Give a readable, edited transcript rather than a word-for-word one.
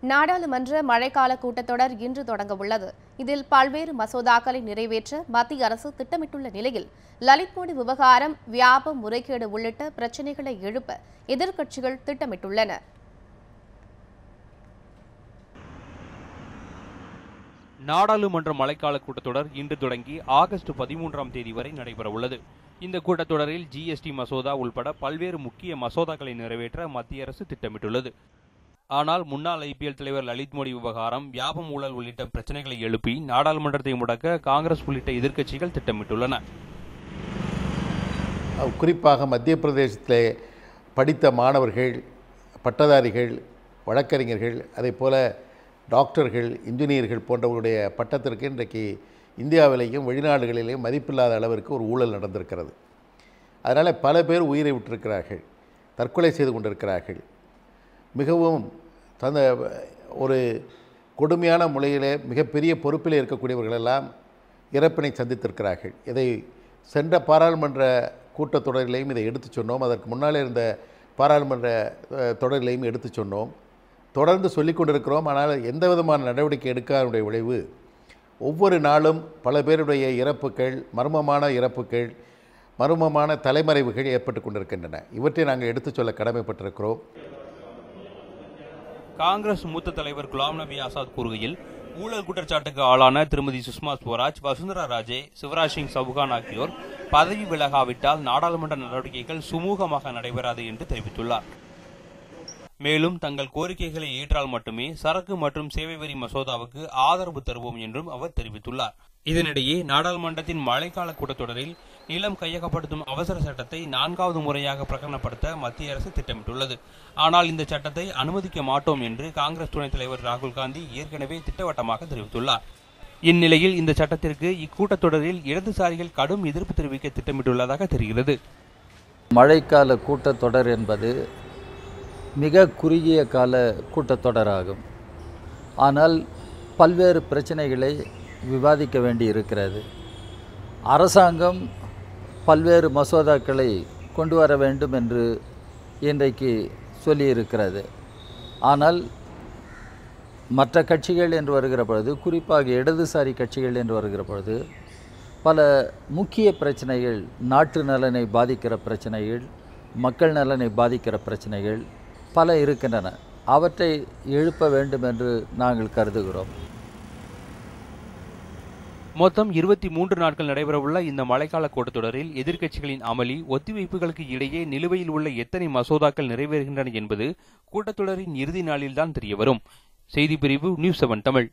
நாடாளுமன்ற மழைக்கால கூட்டத்தொடர் இன்று தொடங்க உள்ளது. இதில் பல்வேறு மசோதாக்களை நிறைவேற்ற மத்திய அரசு திட்டமிட்டுள்ள நிலையில் லலித் மோடி விவகாரம், வியாப முறைகேடு உள்ளிட்ட பிரச்சினைகளை எழுப்ப எதிர்க்கட்சிகள் திட்டமிட்டுள்ளன. நாடாளுமன்ற மழைக்கால கூட்டத்தொடர் இன்று தொடங்கி ஆகஸ்ட் 13ஆம் தேதி வரை நடைபெறவுள்ளது. இந்த கூட்டத்தொடரில் ஜிஎஸ்டி மசோதா உள்பட பல்வேறு முக்கிய மசோதாக்களை நிறைவேற்ற மத்திய அரசு திட்டமிட்டுள்ளது. ஆனால் முன்னாள் ஐபிஎல் தலைவர் லலித் மோடி விவகாரம், வியாபம் ஊழல் உள்ளிட்ட பிரச்சனைகளை எழுப்பி நாடாளுமன்றத்தை முடக்க காங்கிரஸ் உள்ளிட்ட எதிர்க்கட்சிகள் திட்டமிட்டுள்ளன. குறிப்பாக மத்திய பிரதேசத்திலே படித்த மாணவர்கள், பட்டதாரிகள், வழக்கறிஞர்கள், அதே போல டாக்டர்கள், இன்ஜினியர்கள் போன்றவர்களுடைய பட்டத்திற்கு இன்றைக்கு இந்தியாவிலேயும் வெளிநாடுகளிலேயும் மதிப்பில்லாத அளவிற்கு ஒரு ஊழல் நடந்திருக்கிறது. அதனால் பல பேர் உயிரை விட்டிருக்கிறார்கள், தற்கொலை செய்து கொண்டிருக்கிறார்கள். மிகவும் ஒரு கொடுமையான முறையிலே மிகப்பெரிய பொறுப்பில் இருக்கக்கூடியவர்களெல்லாம் இறப்பினை சந்தித்திருக்கிறார்கள். இதை சென்ற பாராளுமன்ற கூட்டத்தொடரிலையும் இதை எடுத்து சொன்னோம். அதற்கு முன்னாலே இருந்த பாராளுமன்ற தொடரிலையும் எடுத்து சொன்னோம். தொடர்ந்து சொல்லிக் கொண்டிருக்கிறோம். ஆனால் எந்த விதமான நடவடிக்கை எடுக்காதனுடைய விளைவு ஒவ்வொரு நாளும் பல பேருடைய இறப்புகள், மர்மமான இறப்புகள், மர்மமான தலைமறைவுகள் ஏற்பட்டு கொண்டிருக்கின்றன. இவற்றை நாங்கள் எடுத்து சொல்ல கடமைப்பட்டிருக்கிறோம். காங்கிரஸ் மூத்த தலைவர் குலாம் நபி ஆசாத் கூறுகையில், ஊழல் குற்றச்சாட்டுக்கு ஆளான திருமதி சுஷ்மா ஸ்வராஜ், வசுந்தரா ராஜே, சிவராஜ் சிங் சவுகான் ஆகியோர் பதவி விலகாவிட்டால் நாடாளுமன்ற நடவடிக்கைகள் சுமூகமாக நடைபெறாது என்று தெரிவித்துள்ளார். மேலும் தங்கள் கோரிக்கைகளை ஏற்றால் மட்டுமே சரக்கு மற்றும் சேவை வரி மசோதாவுக்கு ஆதரவு தருவோம் என்றும் அவர் தெரிவித்துள்ளார். இதனிடையே நாடாளுமன்றத்தின் மழைக்கால கூட்டத்தொடரில் நிலம் கையகப்படுத்தும் அவசர சட்டத்தை 4வது முறையாக பிரகடனப்படுத்த மத்திய அரசு திட்டமிட்டுள்ளது. ஆனால் இந்த சட்டத்தை அனுமதிக்க மாட்டோம் என்று காங்கிரஸ் துணைத் தலைவர் ராகுல் காந்தி ஏற்கனவே திட்டவட்டமாக தெரிவித்துள்ளார். இந்நிலையில் இந்த சட்டத்திற்கு இக்கூட்டத்தொடரில் இடதுசாரிகள் கடும் எதிர்ப்பு தெரிவிக்க திட்டமிட்டுள்ளதாக தெரிகிறது. மழைக்கால கூட்டத்தொடர் என்பது மிக குறுகிய கால கூட்டத்தொடராகும். ஆனால் பல்வேறு பிரச்சனைகளை விவாதிக்க வேண்டி இருக்கிறது. அரசாங்கம் பல்வேறு மசோதாக்களை கொண்டு வர வேண்டும் என்று இன்றைக்கு சொல்லியிருக்கிறது. ஆனால் மற்ற கட்சிகள் என்று வருகிற பொழுது, குறிப்பாக இடதுசாரி கட்சிகள் என்று வருகிற பொழுது, பல முக்கிய பிரச்சனைகள், நாட்டு நலனை பாதிக்கிற பிரச்சனைகள், மக்கள் நலனை பாதிக்கிற பிரச்சனைகள் பல இருக்கின்றன. அவற்றை எழுப்ப வேண்டும் என்று நாங்கள் கருதுகிறோம். மொத்தம் 23 நாட்கள் நடைபெறவுள்ள இந்த மழைக்கால கூட்டத்தொடரில் எதிர்க்கட்சிகளின் அமளி, ஒத்திவைப்புகளுக்கு இடையே நிலுவையில் உள்ள எத்தனை மசோதாக்கள் நிறைவேறுகின்றன என்பது கூட்டத்தொடரின் இறுதி நாளில்தான் தெரியவரும். செய்திப்பிரிவு நியூஸ் 7 தமிழ்.